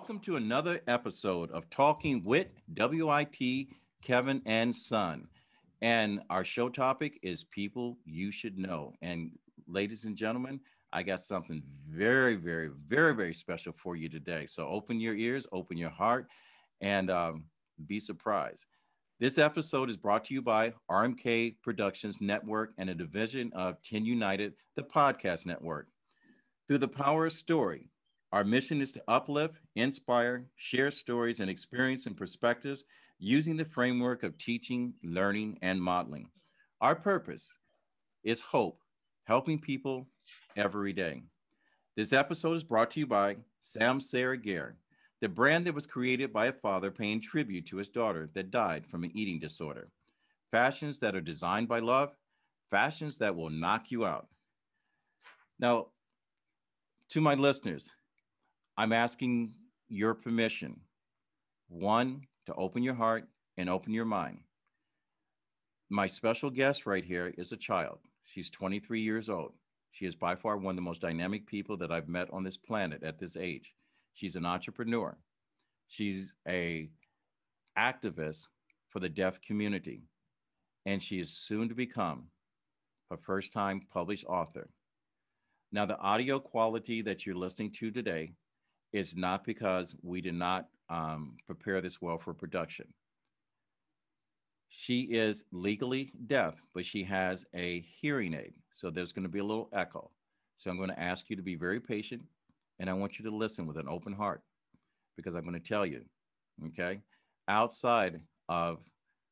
welcome to another episode of Talking with WIT Kevin and Son. And our show topic is people you should know. And ladies and gentlemen, I got something very special for you today. So open your ears, open your heart, and be surprised. This episode is brought to you by RMK Productions Network and a division of 10 United, the podcast network. Through the power of story, our mission is to uplift, inspire, share stories and experience and perspectives using the framework of teaching, learning, and modeling. Our purpose is hope, helping people every day. This episode is brought to you by Sam Sarah Gare, the brand that was created by a father paying tribute to his daughter that died from an eating disorder. Fashions that are designed by love, fashions that will knock you out. Now, to my listeners, I'm asking your permission. One, to open your heart and open your mind. My special guest right here is a child. She's 23 years old. She is by far one of the most dynamic people that I've met on this planet at this age. She's an entrepreneur. She's a activist for the deaf community, and she is soon to become a first-time published author. Now, the audio quality that you're listening to today is not because we did not prepare this well for production. She is legally deaf, but she has a hearing aid. So there's going to be a little echo. So I'm going to ask you to be very patient, and I want you to listen with an open heart because I'm going to tell you, okay, outside of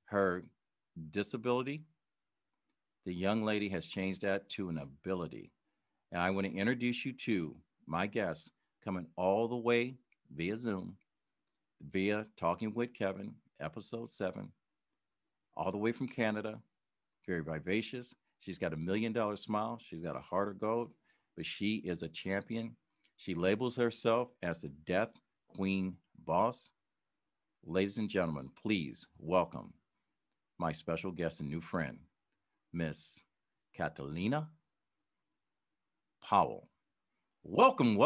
her disability, the young lady has changed that to an ability. And I want to introduce you to my guest coming all the way via Zoom, via Talking with Kevin, episode 7, all the way from Canada, very vivacious. She's got $1 million smile. She's got a heart of gold, but she is a champion. She labels herself as the Death Queen Boss. Ladies and gentlemen, please welcome my special guest and new friend, Miss Kellina Powell. Welcome.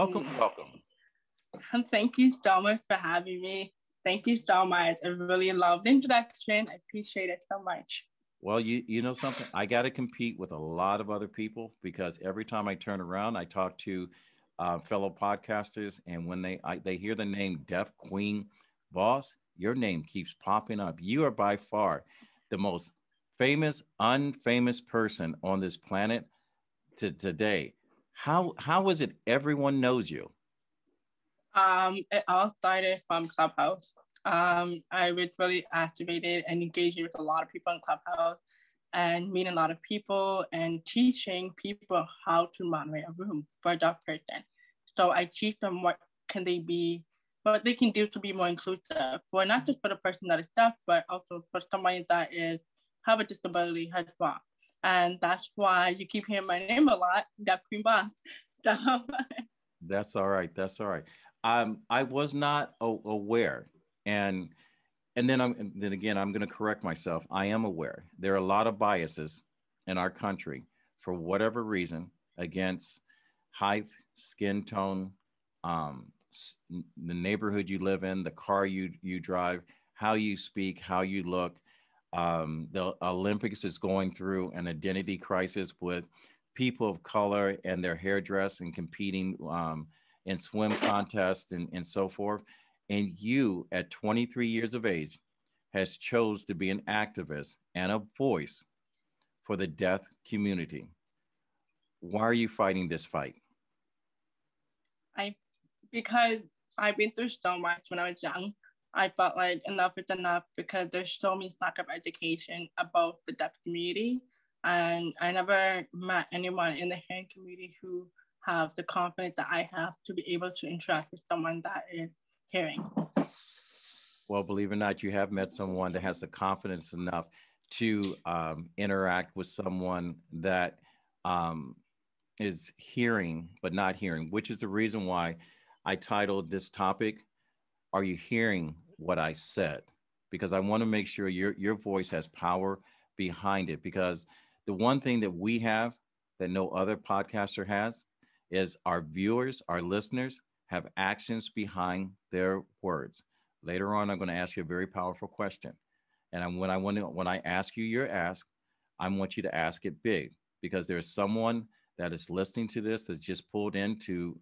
Thank you so much for having me. Thank you so much. I really love the introduction. I appreciate it so much. Well, you know something? I got to compete with a lot of other people because every time I turn around, I talk to fellow podcasters, and when they hear the name Deaf Queen Boss, your name keeps popping up. You are by far the most famous, unfamous person on this planet today. How is it everyone knows you? It all started from Clubhouse. I was really activated and engaging with a lot of people in Clubhouse and meeting a lot of people and teaching people how to moderate a room for a deaf person. So I teach them what they can do to be more inclusive, for not just for the person that is deaf, but also for somebody that is have a disability as well. And that's why you keep hearing my name a lot, Deaf Queen Boss. So That's all right. That's all right. I was not aware, and and then again, I'm going to correct myself. I am aware there are a lot of biases in our country for whatever reason against height, skin tone, the neighborhood you live in, the car you drive, how you speak, how you look. The Olympics is going through an identity crisis with people of color and their hairdress and competing in swim contests and so forth. And you, at 23 years of age, has chose to be an activist and a voice for the deaf community. Why are you fighting this fight? I because I've been through so much when I was young. I felt like enough is enough because there's so many lack of education about the deaf community. And I never met anyone in the hearing community who have the confidence that I have to be able to interact with someone that is hearing. Well, believe it or not, you have met someone that has the confidence enough to interact with someone that um, is hearing but not hearing, which is the reason why I titled this topic, "Are you hearing what I said?" Because I want to make sure your voice has power behind it. Because the one thing that we have that no other podcaster has is our viewers, our listeners have actions behind their words. Later on, I'm going to ask you a very powerful question. And when I ask you your ask, I want you to ask it big because there's someone that is listening to this that just pulled into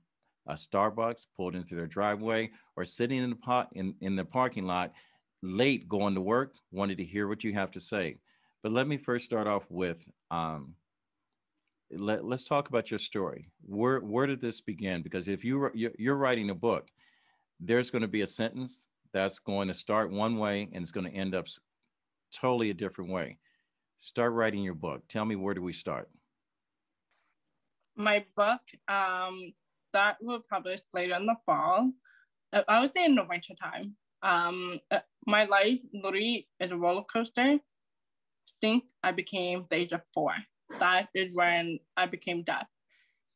a Starbucks, pulled into their driveway, or sitting in the in the parking lot late going to work, wanted to hear what you have to say. But let me first start off with let's talk about your story. Where did this begin? Because if you're writing a book, there's going to be a sentence that's going to start one way and it's going to end up totally a different way. Start writing your book. Tell me, where do we start? My book, that will publish later in the fall. I would say in the winter time. My life literally is a roller coaster since I became the age of 4. That is when I became deaf.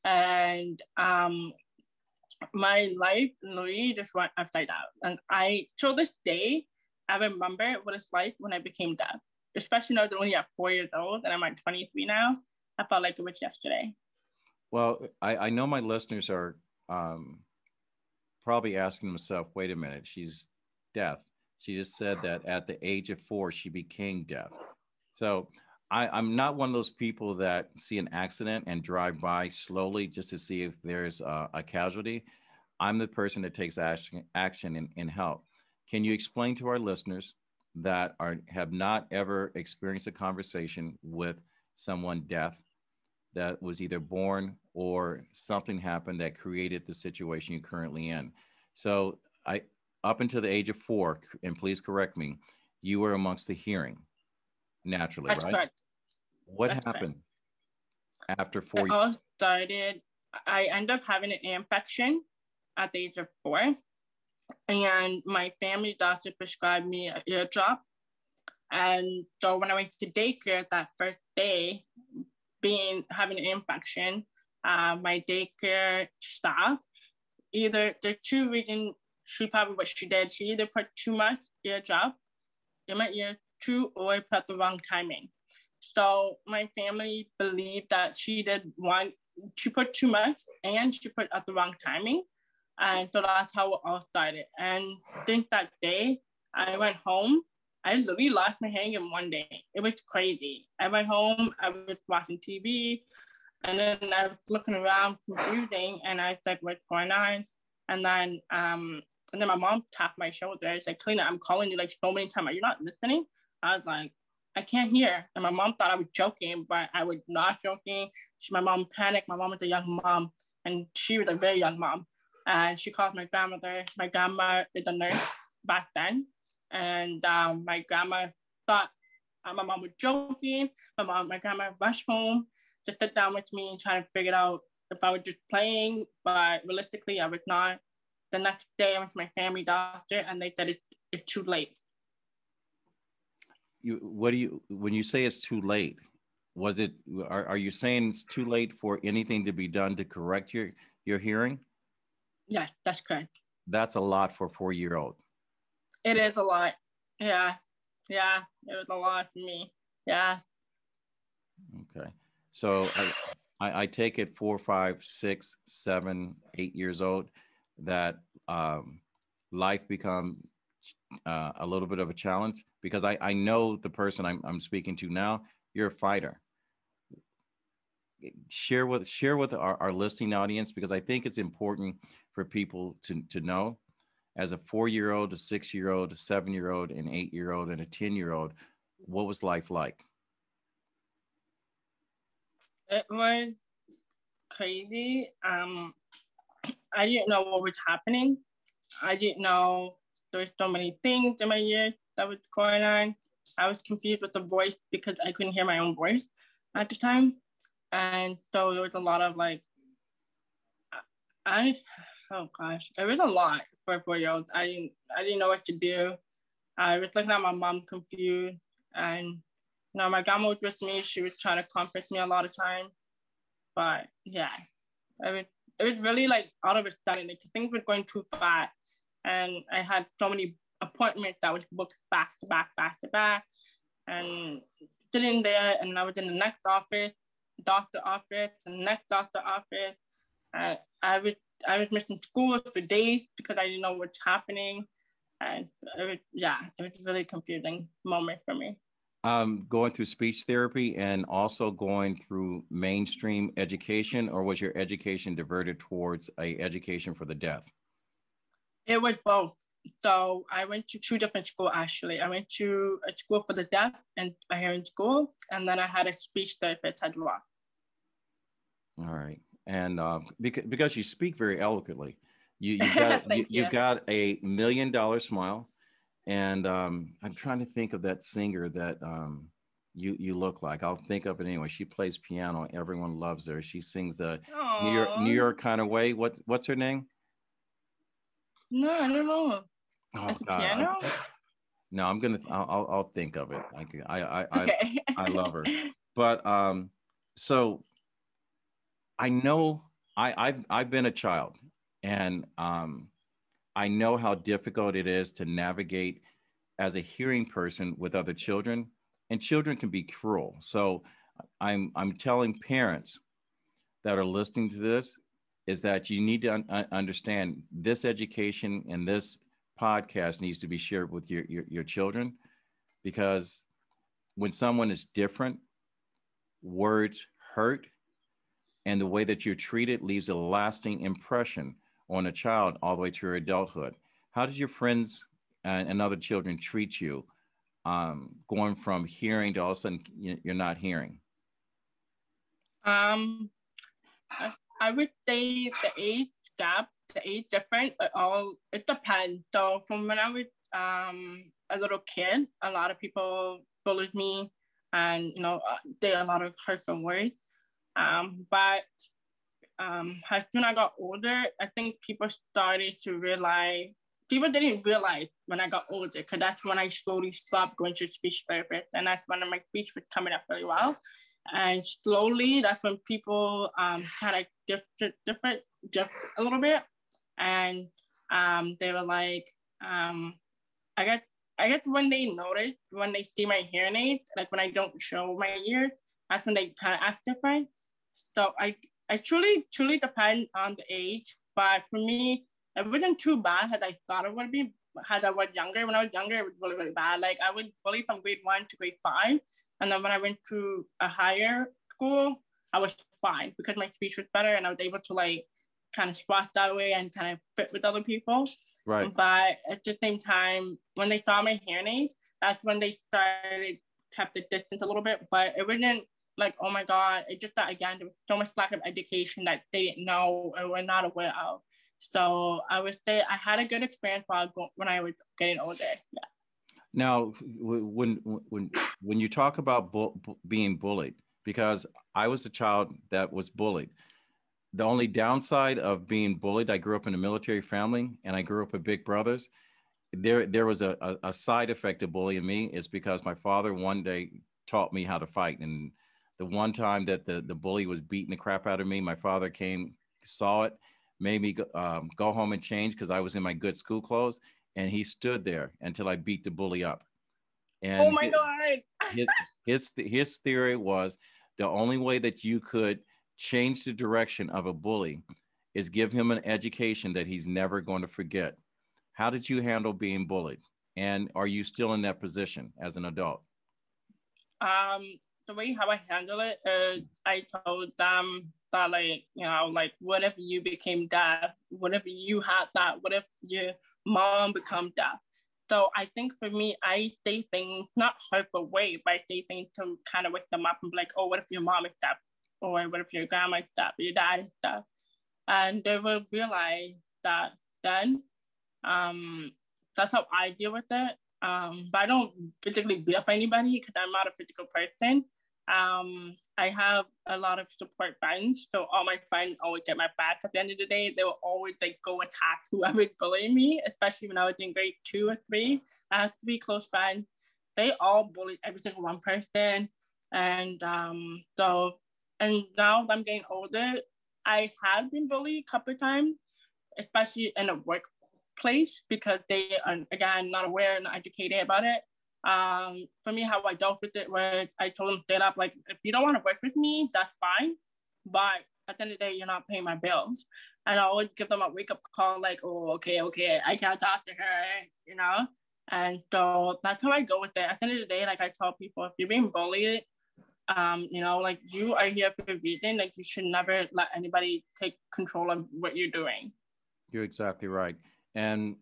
And my life literally just went upside down. And till this day, I remember what it's like when I became deaf, especially when I was only at 4 years old and I'm at 23 now. I felt like it was yesterday. Well, I know my listeners are probably asking themselves, wait a minute, she's deaf. She just said that at the age of 4, she became deaf. So I'm not one of those people that see an accident and drive by slowly just to see if there's a casualty. I'm the person that takes action and help. Can you explain to our listeners that have not ever experienced a conversation with someone deaf that was either born or something happened that created the situation you're currently in? So up until the age of 4, and please correct me, you were amongst the hearing naturally, That's right? correct. What That's happened correct. after 4 years? I all started, I ended up having an ear infection at the age of 4. And my family doctor prescribed me an ear drop. And so when I went to daycare that first day, having an infection, my daycare staff, either the 2 reasons what she did, she either put too much ear drop in my ear, or put the wrong timing. So my family believed that she put too much and she put at the wrong timing. And so that's how it all started. And since that day, I went home. I literally lost my hearing in one day. It was crazy. I went home, I was watching TV, and then I was looking around confusing, and I said, what's going on? And then my mom tapped my shoulder. She's like, Kellina, I'm calling you like so many times. Are you not listening? I was like, I can't hear. And my mom thought I was joking, but I was not joking. My mom panicked. My mom was a young mom, and she was a very young mom. And she called my grandmother. My grandma is a nurse back then. And my grandma thought my mom was joking. My grandma rushed home to sit down with me and try to figure out if I was just playing, but realistically, I was not. The next day, I went to my family doctor, and they said it's too late. When you say it's too late, are you saying it's too late for anything to be done to correct your hearing? Yes, that's correct. That's a lot for a 4-year-old. It is a lot. Yeah, it was a lot for me. Yeah. Okay, so I take it 4, 5, 6, 7, 8 years old that life become a little bit of a challenge, because I know the person I'm speaking to now. You're a fighter. Share with our listening audience, because I think it's important for people to know, as a 4-year-old, a 6-year-old, a 7-year-old, an 8-year-old, and a 10-year-old, what was life like? It was crazy. I didn't know what was happening. I didn't know there was so many things in my ears that was going on. I was confused with the voice because I couldn't hear my own voice at the time. And so there was a lot of like, oh gosh, it was a lot for a 4-year-old. I didn't know what to do. I was looking at my mom confused, and my grandma was with me. She was trying to comfort me a lot of time. But yeah, it was really like out of a sudden, like things were going too fast, and I had so many appointments that was booked back to back, and sitting there, and I was in the next office, doctor office, and the next doctor office. I was was missing school for days because I didn't know what's happening. And it was a really confusing moment for me. Going through speech therapy and also going through mainstream education, or was your education diverted towards a education for the deaf? It was both. So I went to two different schools actually. I went to a school for the deaf and a hearing school, and then I had a speech therapist as well. All right, and because you speak very eloquently, you've got you've got $1 million smile, and I'm trying to think of that singer that you look like. I'll think of it anyway. She plays piano. Everyone loves her. She sings the New York kind of way. What's her name? No, I don't know. Oh, it's a God. piano? No, I'll think of it. Okay. I love her. But so I know I've been a child, and I know how difficult it is to navigate as a hearing person with other children, and children can be cruel. So I'm telling parents that are listening to this is that you need to understand this education and this podcast needs to be shared with your children, because when someone is different, words hurt, and the way that you're treated leaves a lasting impression on a child all the way to your adulthood. How did your friends and other children treat you, going from hearing to all of a sudden you're not hearing? I would say the age gap, the age difference, it depends. So from when I was a little kid, a lot of people bullied me, and did a lot of hurtful words. But as soon as I got older, I think people started to realize. People didn't realize when I got older, because that's when I slowly stopped going to speech therapist, and that's when my speech was coming up really well. And slowly, that's when people kind of different a little bit, and they were like, I guess when they notice, when they see my hearing aid, like when I don't show my ears, that's when they kind of act different. So I truly depend on the age, but for me, it wasn't too bad as I thought it would be. As I was younger, when I was younger, it was really, really bad. Like I was bullied from grade 1 to grade 5. And then when I went to a higher school, I was fine because my speech was better and I was able to like kind of squash that way and kind of fit with other people. Right. But at the same time, when they saw my hearing aid, that's when they started kept the distance a little bit. But it wasn't like, oh my God, it's just that again, there was so much lack of education that they didn't know or were not aware of. So I would say I had a good experience when I was getting older. Yeah. Now, when you talk about being bullied, because I was a child that was bullied. The only downside of being bullied, I grew up in a military family and I grew up with big brothers. There was a side effect of bullying me, is because my father one day taught me how to fight. And the one time that the bully was beating the crap out of me, my father came, saw it, made me go home and change because I was in my good school clothes. And he stood there until I beat the bully up. And oh my God. his theory was the only way that you could change the direction of a bully is give him an education that he's never going to forget. How did you handle being bullied? And are you still in that position as an adult? The way how I handle it is I told them that like what if you became deaf? What if you had that? What if your mom become deaf? So I think for me, I say things not hurtful way, but I say things to kind of wake them up and be like, oh, what if your mom is deaf? Or what if your grandma is deaf? Your dad is deaf? And they will realize that then. That's how I deal with it. But I don't physically beat up anybody because I'm not a physical person. I have a lot of support friends, so all my friends always get my back. At the end of the day, they will always like go attack whoever is bullying me, especially when I was in grade 2 or 3. I have 3 close friends. They all bullied every single one person, and and now that I'm getting older, I have been bullied a couple of times, especially in a workplace because they are again not aware and not educated about it. For me, how I dealt with it was I told them straight up, like, if you don't want to work with me, that's fine. But at the end of the day, you're not paying my bills. and I would give them a wake up call, like, oh, okay, I can't talk to her. And so that's how I go with it. At the end of the day, like I tell people, if you're being bullied, like you are here for a reason. Like you should never let anybody take control of what you're doing. You're exactly right. And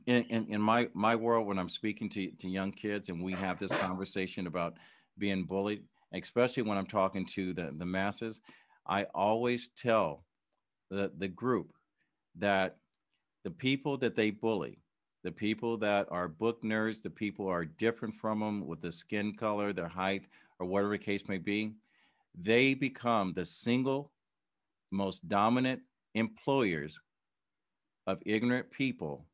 in my world, when I'm speaking to young kids and we have this conversation about being bullied, especially when I'm talking to the masses, I always tell the group that the people that they bully, the people that are book nerds, the people who are different from them with the skin color, their height, or whatever the case may be, they become the single most dominant employers of ignorant people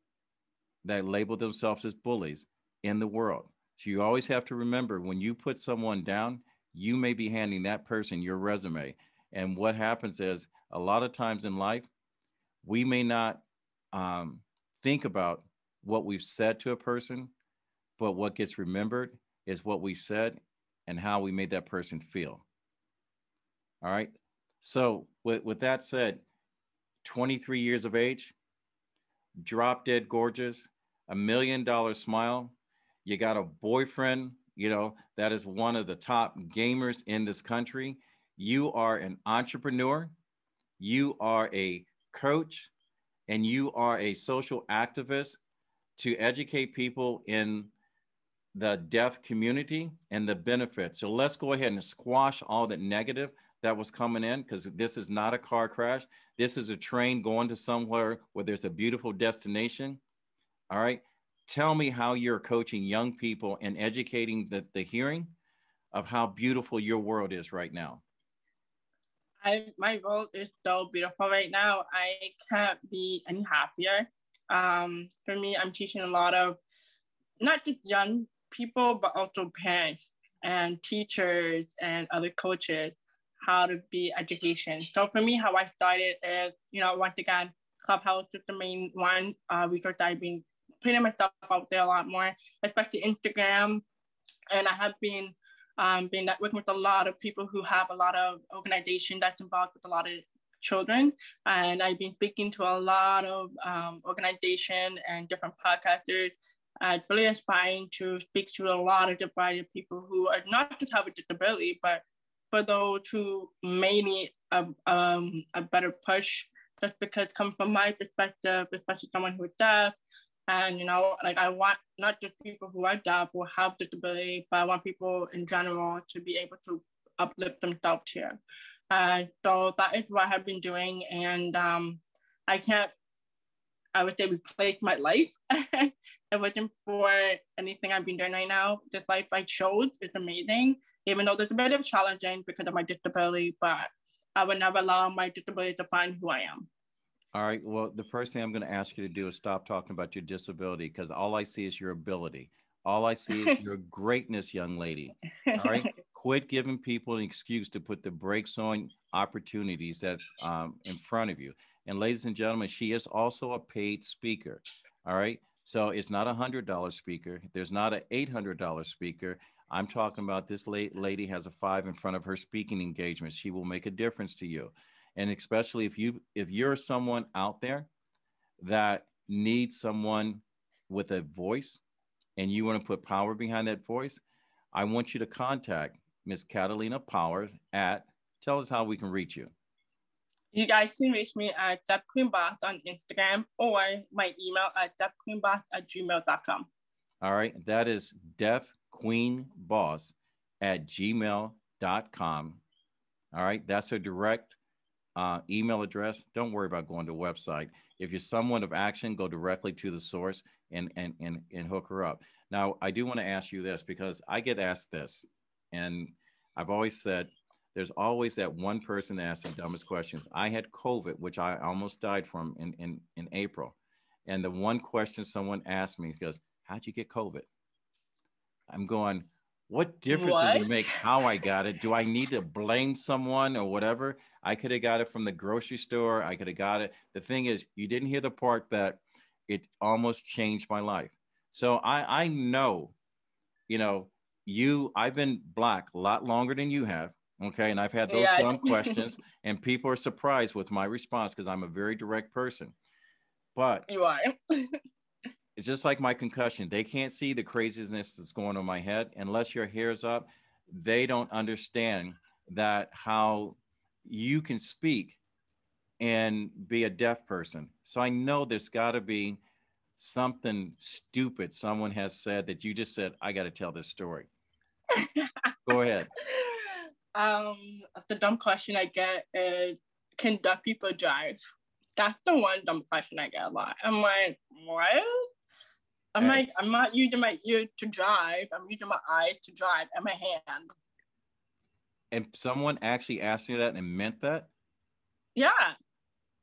that label themselves as bullies in the world. So you always have to remember when you put someone down, you may be handing that person your resume. And what happens is a lot of times in life, we may not think about what we've said to a person, but what gets remembered is what we said and how we made that person feel. All right. So with that said, 23 years of age, drop dead gorgeous, $1 million smile. You got a boyfriend, that is one of the top gamers in this country. You are an entrepreneur. You are a coach and you are a social activist to educate people in the deaf community and the benefits. So let's go ahead and squash all that negative that was coming in, because this is not a car crash. This is a train going to somewhere where there's a beautiful destination. All right. Tell me how you're coaching young people and educating the hearing of how beautiful your world is right now. My world is so beautiful right now. I can't be any happier. For me, I'm teaching a lot of not just young people, but also parents and teachers and other coaches how to be education. So for me, how I started is, once again, Clubhouse is the main one resource I've been putting myself out there a lot more, especially Instagram. And I have been networking with a lot of people who have a lot of organization that's involved with a lot of children. And I've been speaking to a lot of organization and different podcasters. It's really inspiring to speak to a lot of different people who are not just have a disability, but for those who may need a better push, just because it comes from my perspective, especially someone who is deaf. And, like I want not just people who are deaf or have disability, but I want people in general to be able to uplift themselves here. So that is what I have been doing. And I can't, I would say, replace my life. If it wasn't for anything I've been doing right now, this life I chose is amazing, even though there's a bit of challenging because of my disability, but I would never allow my disability to define who I am. All right. Well, the first thing I'm going to ask you to do is stop talking about your disability, because all I see is your ability. All I see is your greatness, young lady. All right. Quit giving people an excuse to put the brakes on opportunities that's in front of you. And ladies and gentlemen, she is also a paid speaker. All right. So it's not $100 speaker. There's not an $800 speaker. I'm talking about this lady has a 5 in front of her speaking engagement. She will make a difference to you. And especially if you're someone out there that needs someone with a voice and you want to put power behind that voice, I want you to contact Miss Kellina Powell at, tell us how we can reach you. You guys can reach me at deafqueenboss on Instagram or my email at deafqueenboss@gmail.com. All right. That is deafqueenboss@gmail.com. All right. That's her direct email address. Don't worry about going to the website. If you're someone of action, go directly to the source and hook her up. Now, I do want to ask you this, because I get asked this, and I've always said there's always that one person that asks the dumbest questions. I had COVID, which I almost died from in April. And the one question someone asked me goes, how'd you get COVID? I'm going, what difference does it make how I got it? Do I need to blame someone or whatever? I could have got it from the grocery store. I could have got it. The thing is, you didn't hear the part that it almost changed my life. So I know, I've been Black a lot longer than you have. Okay. And I've had those Yeah. dumb questions, and people are surprised with my response because I'm a very direct person. But You are. it's just like my concussion. They can't see the craziness that's going on in my head unless your hair's up. They don't understand that how you can speak and be a deaf person. So I know there's got to be something stupid someone has said that you just said, I got to tell this story. Go ahead. um, the dumb question I get is, can deaf people drive? That's the one dumb question I get a lot. I'm like, what? I'm Hey, like, I'm not using my ear to drive. I'm using my eyes to drive and my hand. and someone actually asked you that and meant that. Yeah.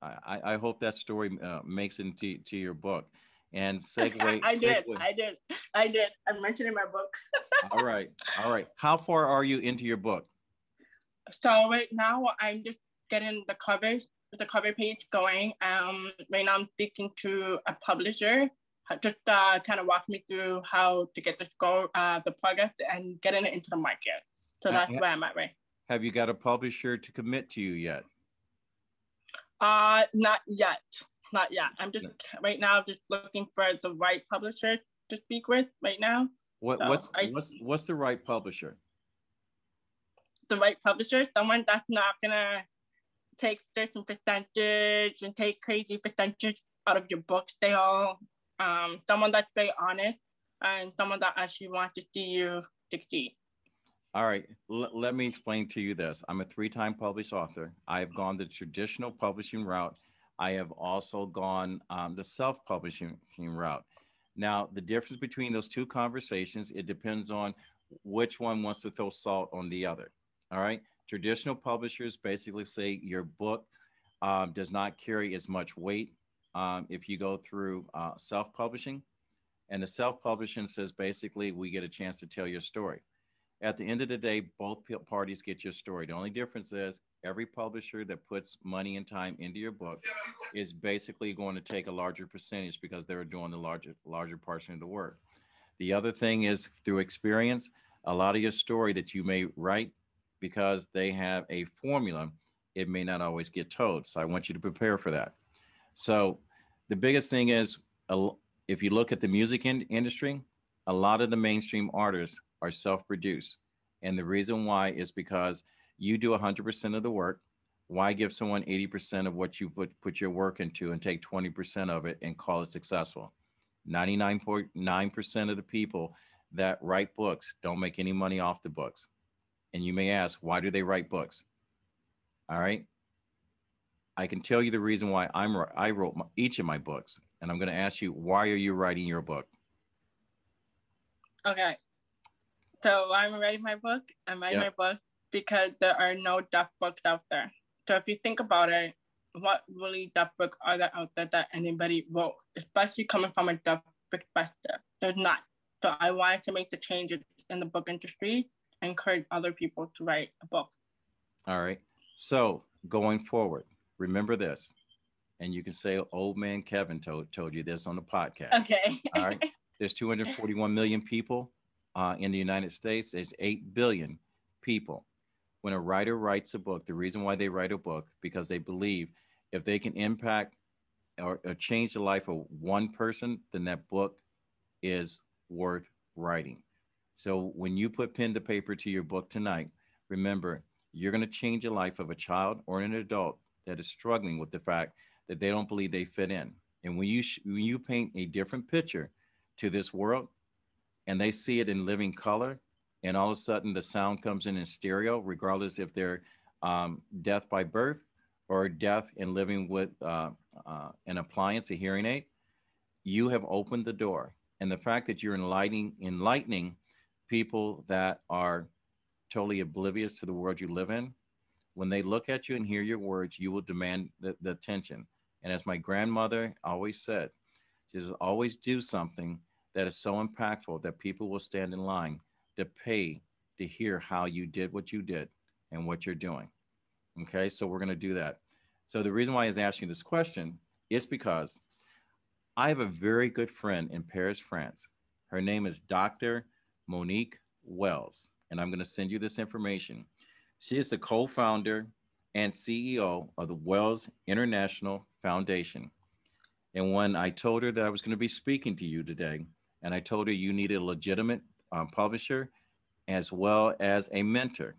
I hope that story makes it into your book. And segue, I did. segue. I did. I did. I mentioned in my book. All right. All right. How far are you into your book? So right now I'm just getting the cover page going. Right now I'm speaking to a publisher, just kind of walk me through how to get the project and getting it into the market. So Uh, that's where I'm at right. have you got a publisher to commit to you yet? Not yet. Not yet. I'm just right now just looking for the right publisher to speak with right now. What So what's the right publisher? the right publisher, someone that's not gonna take certain percentage and take crazy percentage out of your books. They all someone that's very honest and someone that actually wants to see you succeed. All right, let me explain to you this. I'm a three-time published author. I have gone the traditional publishing route. I have also gone the self-publishing route. Now, the difference between those two conversations, it depends on which one wants to throw salt on the other. All right. Traditional publishers basically say your book does not carry as much weight if you go through self-publishing. And the self-publishing says basically we get a chance to tell your story. At the end of the day, both parties get your story. The only difference is every publisher that puts money and time into your book is basically going to take a larger percentage because they're doing the larger portion of the work. The other thing is through experience, a lot of your story that you may write because they have a formula, it may not always get told. So I want you to prepare for that. So the biggest thing is if you look at the music industry, a lot of the mainstream artists are self-produced. And the reason why is because you do 100% of the work. Why give someone 80% of what you put your work into and take 20% of it and call it successful? 99.9% of the people that write books don't make any money off the books. And you may ask, why do they write books? All right. I can tell you the reason why I wrote each of my books. And I'm going to ask you, why are you writing your book? Okay. So I'm writing my book. I'm writing my book because there are no deaf books out there. So if you think about it, what really deaf books are there out there that anybody wrote, especially coming from a deaf perspective? There's not. So I wanted to make the changes in the book industry and encourage other people to write a book. All right. So going forward, remember this, and you can say old man Kevin told you this on the podcast. Okay. All right. There's 241 million people in the United States. There's 8 billion people. When a writer writes a book, the reason why they write a book, because they believe if they can impact or change the life of one person, then that book is worth writing. So when you put pen to paper to your book tonight, remember, you're going to change the life of a child or an adult that is struggling with the fact that they don't believe they fit in. And when you paint a different picture to this world and they see it in living color, and all of a sudden the sound comes in stereo, regardless if they're deaf by birth or deaf and living with an appliance, a hearing aid, you have opened the door. And the fact that you're enlightening people that are totally oblivious to the world you live in, when they look at you and hear your words, you will demand the attention. And as my grandmother always said, she says, always do something that is so impactful that people will stand in line to pay to hear how you did what you did and what you're doing. Okay, so we're going to do that. So the reason why I was asking this question is because I have a very good friend in Paris, France. Her name is Dr. Monique Wells, and I'm going to send you this information. She is the co-founder and CEO of the Wells International Foundation. And when I told her that I was going to be speaking to you today, and I told her you needed a legitimate publisher as well as a mentor.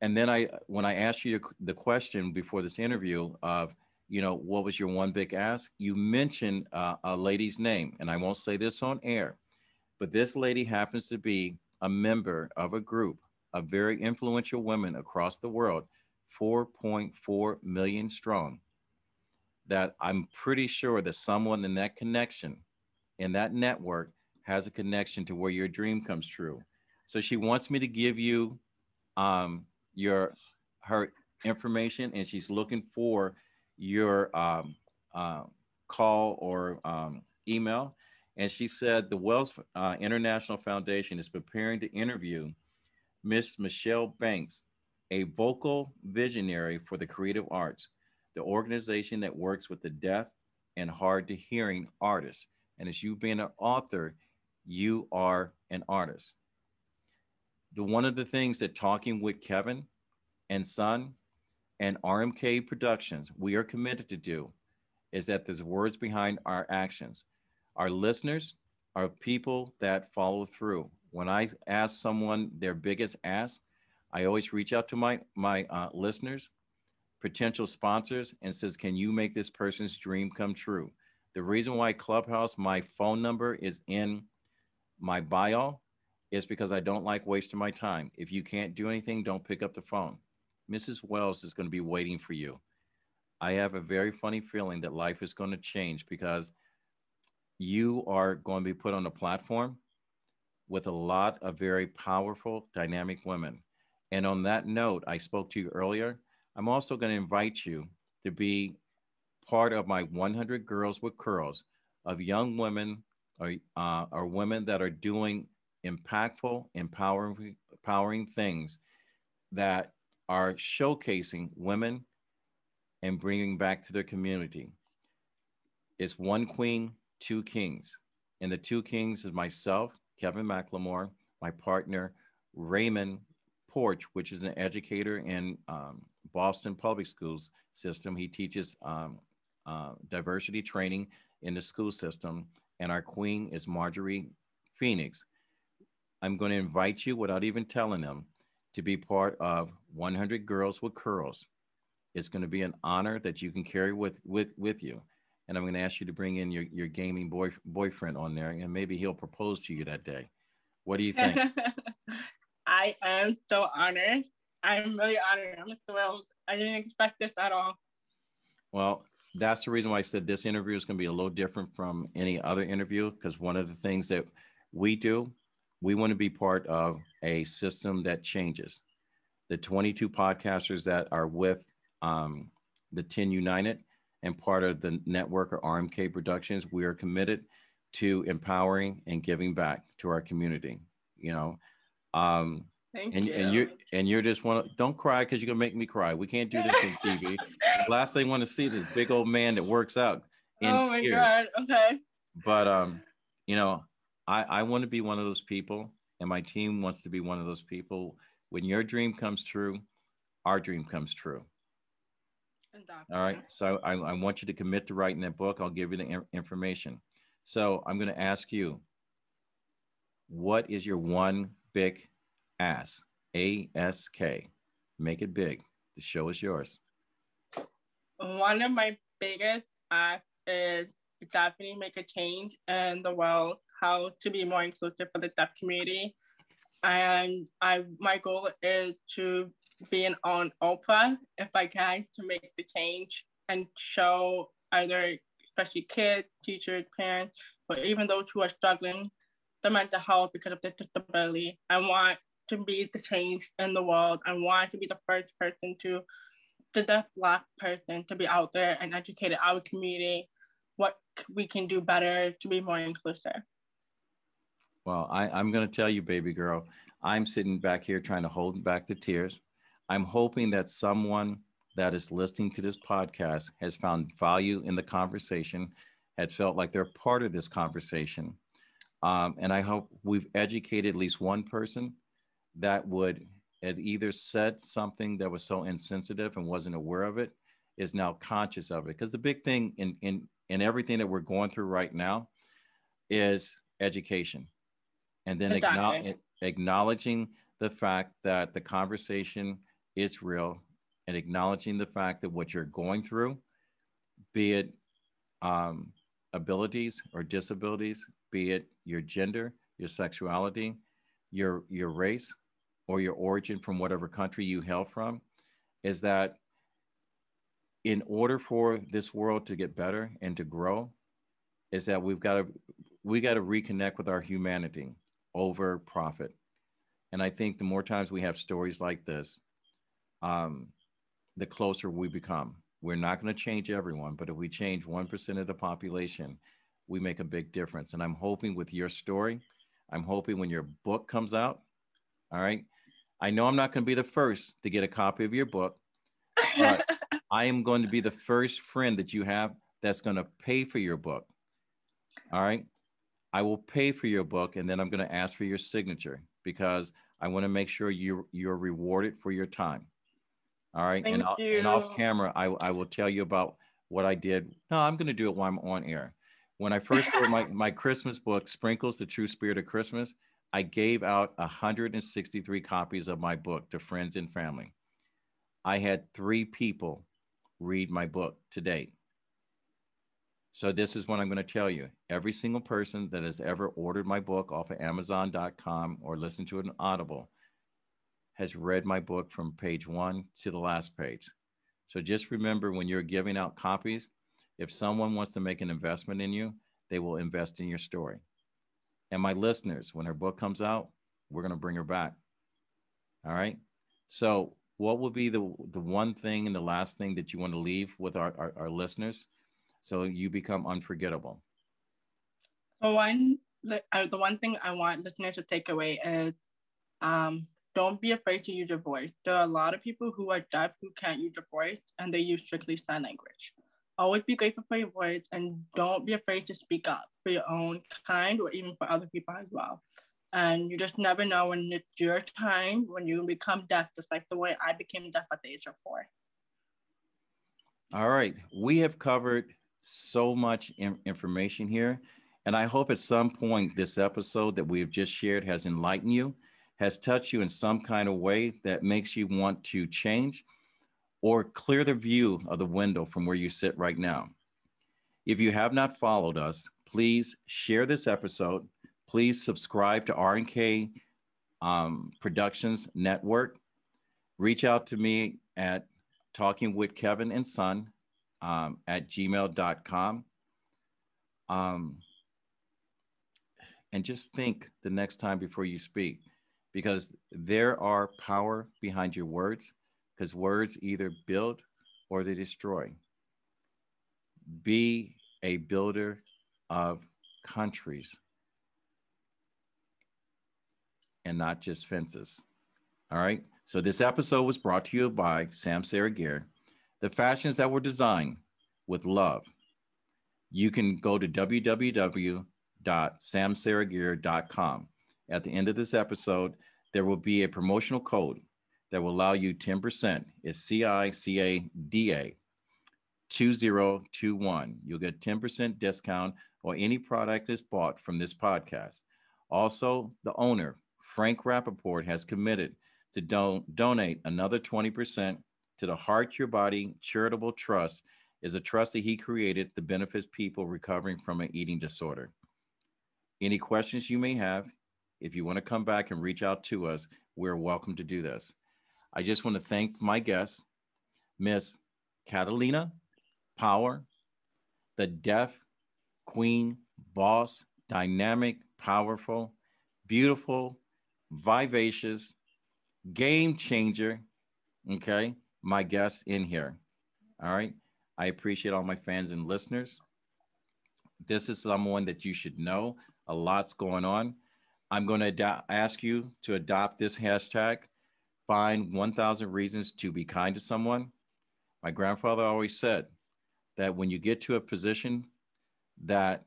And then when I asked you the question before this interview of, what was your one big ask? You mentioned a lady's name, and I won't say this on air, but this lady happens to be a member of a group of very influential women across the world, 4.4 million strong, that I'm pretty sure that someone in that connection, in that network, has a connection to where your dream comes true. So she wants me to give you um, your her information, and she's looking for your uh, call or email. And she said the Wells International Foundation is preparing to interview Miss Michelle Banks, a vocal visionary for the creative arts, the organization that works with the deaf and hard to hearing artists. And as you being an author, you are an artist. One of the things that talking with Kevin and Son and RMK Productions, we are committed to do is that there's words behind our actions. Our listeners are people that follow through. When I ask someone their biggest ask, I always reach out to my listeners, potential sponsors, and says, "Can you make this person's dream come true?" The reason why Clubhouse, my phone number is in my bio, is because I don't like wasting my time. If you can't do anything, don't pick up the phone. Mrs. Wells is going to be waiting for you. I have a very funny feeling that life is going to change because you are going to be put on a platform with a lot of very powerful, dynamic women. And on that note, I spoke to you earlier. I'm also going to invite you to be part of my 100 Girls with Curls of young women or women that are doing impactful, empowering things that are showcasing women and bringing back to their community. It's one queen, two kings. And the two kings is myself, Kevin McLemore, my partner, Raymond Porch, which is an educator in Boston public schools system. He teaches diversity training in the school system. And our queen is Marjorie Phoenix. I'm going to invite you without even telling them to be part of 100 Girls with Curls. It's going to be an honor that you can carry with you. And I'm going to ask you to bring in your gaming boyfriend on there, and maybe he'll propose to you that day. What do you think? I am so honored. I'm really honored. I'm thrilled. I didn't expect this at all. Well, that's the reason why I said this interview is going to be a little different from any other interview, because one of the things that we do, we want to be part of a system that changes. The 22 podcasters that are with the 10 United and part of the network of RMK Productions, we are committed to empowering and giving back to our community. You know, Thank and you. you're just one. Don't cry because you're gonna make me cry. We can't do this on TV. The last thing I want to see is this big old man that works out in Oh my tears. God. Okay. But you know, I want to be one of those people, and my team wants to be one of those people. When your dream comes true, our dream comes true. All right. Exactly. So I want you to commit to writing that book. I'll give you the information. So I'm going to ask you, what is your one big ask? ASK. Make it big. The show is yours. One of my biggest acts is definitely make a change in the world, how to be more inclusive for the deaf community. And my goal is to be on Oprah if I can, to make the change and show either especially kids, teachers, parents, or even those who are struggling the mental health because of their disability. I want to be the change in the world. I want to be the first person to the deaf Black person to be out there and educate our community what we can do better to be more inclusive. Well, I'm going to tell you, baby girl, I'm sitting back here trying to hold back the tears. I'm hoping that someone that is listening to this podcast has found value in the conversation, had felt like they're part of this conversation. And I hope we've educated at least one person that would had either said something that was so insensitive and wasn't aware of it is now conscious of it. Because the big thing in everything that we're going through right now is education, and then Exactly. acknowledging the fact that the conversation is real, and acknowledging the fact that what you're going through, be it um, abilities or disabilities, be it your gender, your sexuality, your race, or your origin from whatever country you hail from, is that in order for this world to get better and to grow, is that we got to reconnect with our humanity over profit. And I think the more times we have stories like this, um, the closer we become. We're not going to change everyone, but if we change 1% of the population, we make a big difference. And I'm hoping with your story, I'm hoping when your book comes out, all right, I know I'm not going to be the first to get a copy of your book, but I am going to be the first friend that you have that's going to pay for your book. All right. I will pay for your book, and then I'm going to ask for your signature because I want to make sure you're rewarded for your time. All right. Thank And off you. camera, I will tell you about what I did. No, I'm going to do it while I'm on air. When I first wrote my Christmas book, Sprinkles, the True Spirit of Christmas, I gave out 163 copies of my book to friends and family. I had 3 people read my book to date. So this is what I'm going to tell you. Every single person that has ever ordered my book off of Amazon.com or listened to it on Audible has read my book from page 1 to the last page. So just remember when you're giving out copies, if someone wants to make an investment in you, they will invest in your story. And my listeners, when her book comes out, we're going to bring her back. All right. So what would be the one thing and the last thing that you want to leave with our listeners so you become unforgettable? The one thing I want listeners to take away is um, don't be afraid to use your voice. There are a lot of people who are deaf who can't use their voice and they use strictly sign language. Always be grateful for your voice and don't be afraid to speak up for your own kind or even for other people as well. And you just never know when it's your time when you become deaf, just like the way I became deaf at the age of 4. All right. We have covered so much information here. And I hope at some point this episode that we have just shared has enlightened you, has touched you in some kind of way that makes you want to change or clear the view of the window from where you sit right now. If you have not followed us, please share this episode. Please subscribe to RMK Productions Network. Reach out to me at Talking with Kevin and Son at gmail.com. Um, and just think the next time before you speak, because there are power behind your words, because words either build or they destroy. Be a builder of countries and not just fences. All right. So this episode was brought to you by Sam Sarah Gear, the fashions that were designed with love. You can go to www.samsaragear.com. At the end of this episode, there will be a promotional code that will allow you 10%. It's CICADA 2021. You'll get 10% discount on any product that's bought from this podcast. Also, the owner, Frank Rappaport, has committed to donate another 20% to the Heart Your Body Charitable Trust, is a trust that he created to benefit people recovering from an eating disorder. Any questions you may have, if you want to come back and reach out to us, we're welcome to do this. I just want to thank my guest, Miss Kellina Powell, the deaf queen, boss, dynamic, powerful, beautiful, vivacious, game changer. Okay, my guest in here. All right. I appreciate all my fans and listeners. This is someone that you should know. A lot's going on. I'm going to ask you to adopt this hashtag. Find 1,000 reasons to be kind to someone. My grandfather always said that when you get to a position that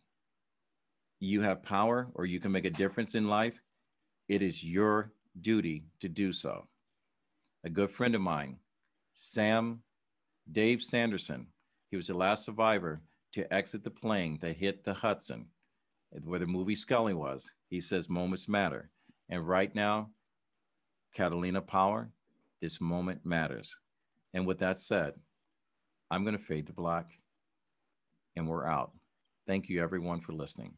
you have power or you can make a difference in life, it is your duty to do so. A good friend of mine, Dave Sanderson, he was the last survivor to exit the plane that hit the Hudson, where the movie Scully was. He says moments matter. And right now, Kellina Powell, this moment matters. And with that said, I'm going to fade to black and we're out. Thank you, everyone, for listening.